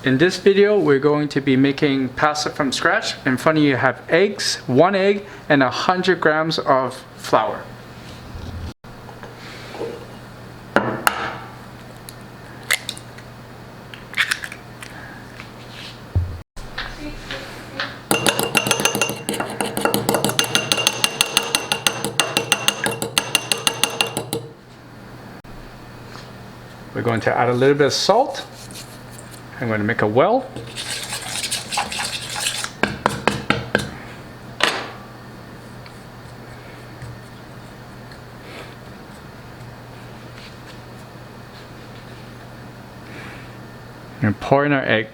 In this video, we're going to be making pasta from scratch. In front of you have eggs, 1 egg, and 100 grams of flour. We're going to add a little bit of salt. I'm going to make a well. And pour in our egg.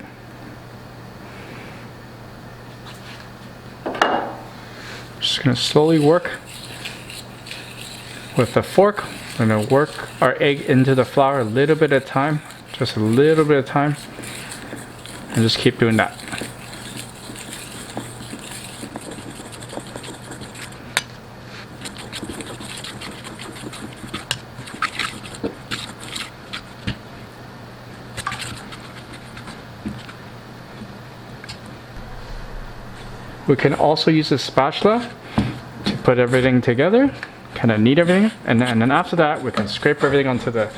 Just going to slowly work with the fork. We're going to work our egg into the flour a little bit at a time, just a little bit at a time, and just keep doing that. We can also use a spatula to put everything together, kind of knead everything, and then after that we can scrape everything onto the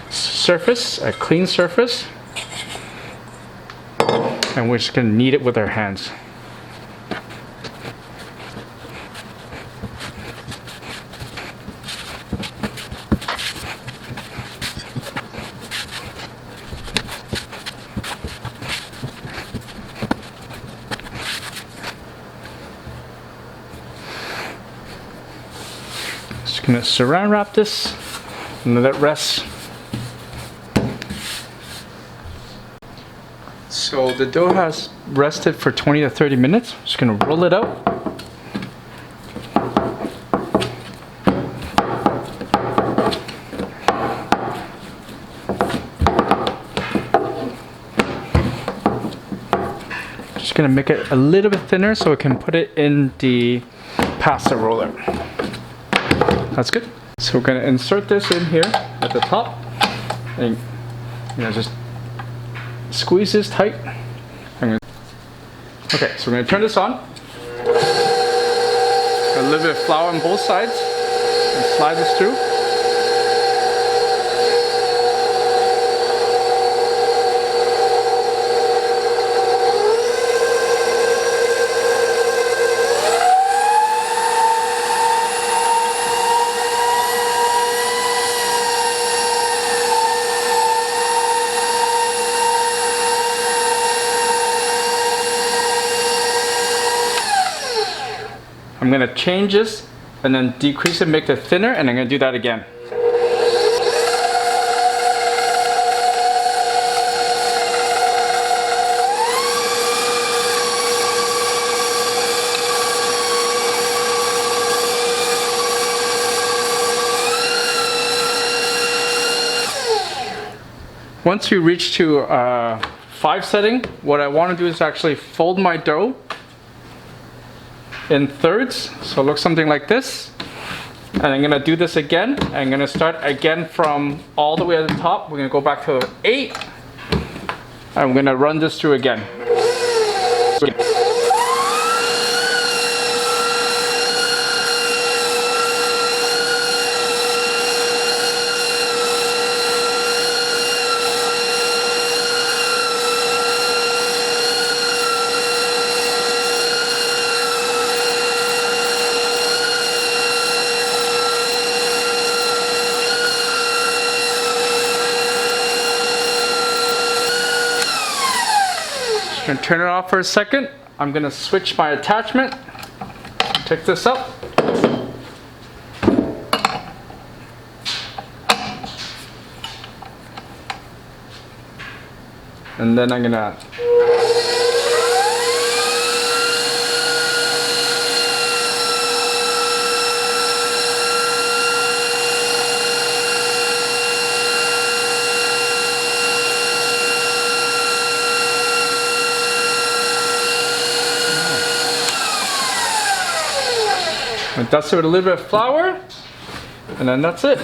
surface, a clean surface, and we're just going to knead it with our hands. Just going to saran wrap this and let it rest. So the dough has rested for 20 to 30 minutes. Just going to roll it out. Just going to make it a little bit thinner so we can put it in the pasta roller. That's good. So we're going to insert this in here at the top and just squeeze this tight. Okay, so we're going to turn this on. A little bit of flour on both sides and slide this through. I'm going to change this and then decrease it, make it thinner, and I'm going to do that again. Once you reach to 5 setting, what I want to do is actually fold my dough in thirds, so it looks something like this. And I'm going to do this again. I'm going to start again from all the way at the top. We're going to go back to 8. I'm going to run this through again. I'm going to turn it off for a second. I'm going to switch my attachment. Pick this up. And then I'm going to dust it with a little bit of flour, and then that's it.